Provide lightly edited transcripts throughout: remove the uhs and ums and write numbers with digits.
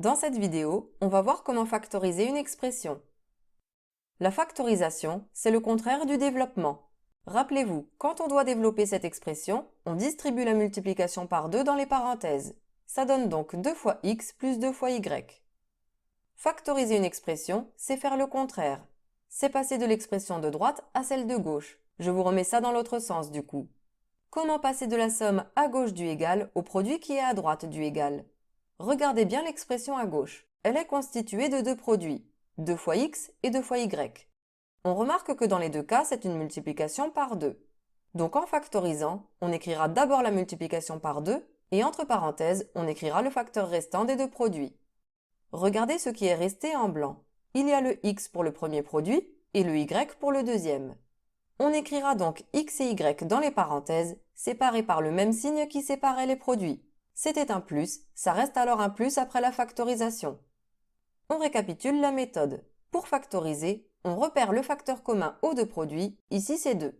Dans cette vidéo, on va voir comment factoriser une expression. La factorisation, c'est le contraire du développement. Rappelez-vous, quand on doit développer cette expression, on distribue la multiplication par 2 dans les parenthèses. Ça donne donc 2 fois x plus 2 fois y. Factoriser une expression, c'est faire le contraire. C'est passer de l'expression de droite à celle de gauche. Je vous remets ça dans l'autre sens du coup. Comment passer de la somme à gauche du égal au produit qui est à droite du égal? Regardez bien l'expression à gauche. Elle est constituée de deux produits, 2 fois x et 2 fois y. On remarque que dans les deux cas, c'est une multiplication par 2. Donc en factorisant, on écrira d'abord la multiplication par 2 et entre parenthèses, on écrira le facteur restant des deux produits. Regardez ce qui est resté en blanc. Il y a le x pour le premier produit et le y pour le deuxième. On écrira donc x et y dans les parenthèses, séparés par le même signe qui séparait les produits. C'était un plus, ça reste alors un plus après la factorisation. On récapitule la méthode. Pour factoriser, on repère le facteur commun aux deux produits, ici c'est 2.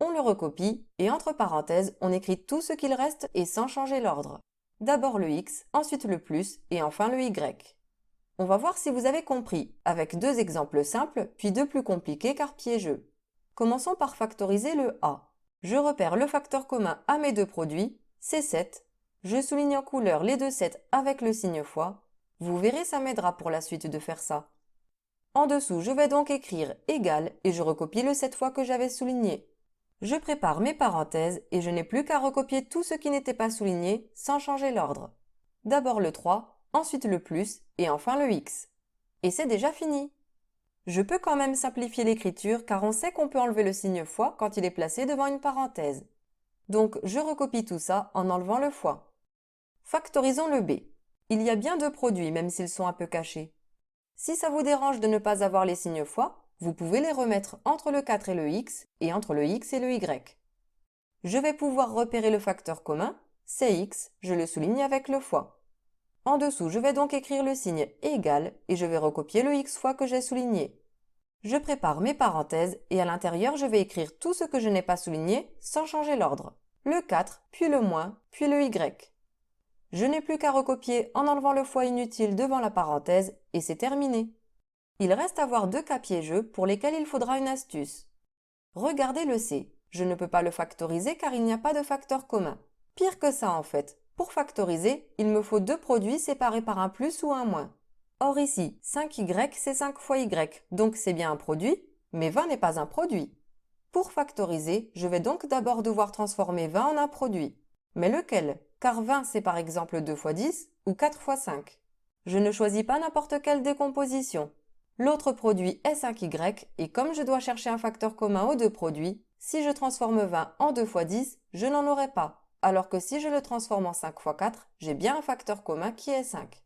On le recopie et entre parenthèses, on écrit tout ce qu'il reste et sans changer l'ordre. D'abord le x, ensuite le plus et enfin le y. On va voir si vous avez compris, avec deux exemples simples, puis deux plus compliqués car piégeux. Commençons par factoriser le a. Je repère le facteur commun à mes deux produits, c'est 7. Je souligne en couleur les deux 7 avec le signe fois. Vous verrez, ça m'aidera pour la suite de faire ça. En dessous, je vais donc écrire égal et je recopie le 7 fois que j'avais souligné. Je prépare mes parenthèses et je n'ai plus qu'à recopier tout ce qui n'était pas souligné sans changer l'ordre. D'abord le 3, ensuite le plus et enfin le x. Et c'est déjà fini. Je peux quand même simplifier l'écriture car on sait qu'on peut enlever le signe fois quand il est placé devant une parenthèse. Donc je recopie tout ça en enlevant le fois. Factorisons le b. Il y a bien deux produits même s'ils sont un peu cachés. Si ça vous dérange de ne pas avoir les signes fois, vous pouvez les remettre entre le 4 et le x et entre le x et le y. Je vais pouvoir repérer le facteur commun, c'est x, je le souligne avec le fois. En dessous, je vais donc écrire le signe égal et je vais recopier le x fois que j'ai souligné. Je prépare mes parenthèses et à l'intérieur, je vais écrire tout ce que je n'ai pas souligné sans changer l'ordre. Le 4, puis le moins, puis le y. Je n'ai plus qu'à recopier en enlevant le fois inutile devant la parenthèse et c'est terminé. Il reste à voir deux cas piégeux pour lesquels il faudra une astuce. Regardez le c. Je ne peux pas le factoriser car il n'y a pas de facteur commun. Pire que ça en fait. Pour factoriser, il me faut deux produits séparés par un plus ou un moins. Or ici, 5y c'est 5 fois y, donc c'est bien un produit, mais 20 n'est pas un produit. Pour factoriser, je vais donc d'abord devoir transformer 20 en un produit. Mais lequel? Car 20 c'est par exemple 2 fois 10 ou 4 fois 5. Je ne choisis pas n'importe quelle décomposition. L'autre produit est 5y et comme je dois chercher un facteur commun aux deux produits, si je transforme 20 en 2 fois 10, je n'en aurai pas. Alors que si je le transforme en 5 fois 4, j'ai bien un facteur commun qui est 5.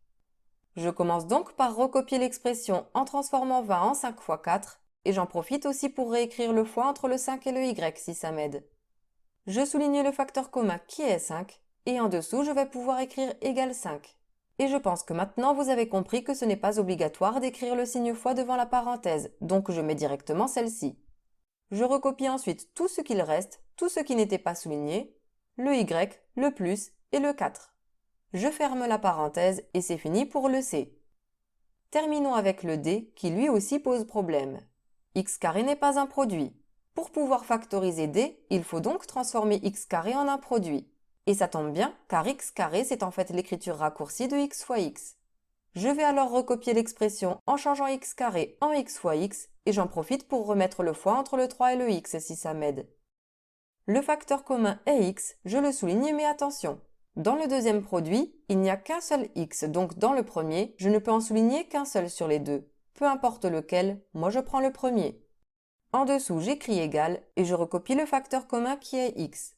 Je commence donc par recopier l'expression en transformant 20 en 5 fois 4 et j'en profite aussi pour réécrire le fois entre le 5 et le y si ça m'aide. Je souligne le facteur commun qui est 5 et en dessous je vais pouvoir écrire égal 5. Et je pense que maintenant vous avez compris que ce n'est pas obligatoire d'écrire le signe fois devant la parenthèse, donc je mets directement celle-ci. Je recopie ensuite tout ce qu'il reste, tout ce qui n'était pas souligné, le y, le plus et le 4. Je ferme la parenthèse et c'est fini pour le c. Terminons avec le d qui lui aussi pose problème. X carré n'est pas un produit. Pour pouvoir factoriser d, il faut donc transformer x carré en un produit. Et ça tombe bien car x carré c'est en fait l'écriture raccourcie de x fois x. Je vais alors recopier l'expression en changeant x carré en x fois x et j'en profite pour remettre le fois entre le 3 et le x si ça m'aide. Le facteur commun est x, je le souligne mais attention. Dans le deuxième produit, il n'y a qu'un seul x, donc dans le premier, je ne peux en souligner qu'un seul sur les deux. Peu importe lequel, moi je prends le premier. En dessous, j'écris égal et je recopie le facteur commun qui est x.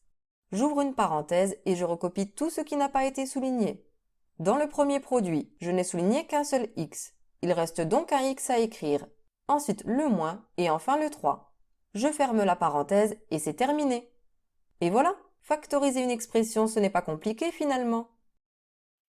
J'ouvre une parenthèse et je recopie tout ce qui n'a pas été souligné. Dans le premier produit, je n'ai souligné qu'un seul x. Il reste donc un x à écrire. Ensuite le moins et enfin le 3. Je ferme la parenthèse et c'est terminé. Et voilà, factoriser une expression, ce n'est pas compliqué finalement.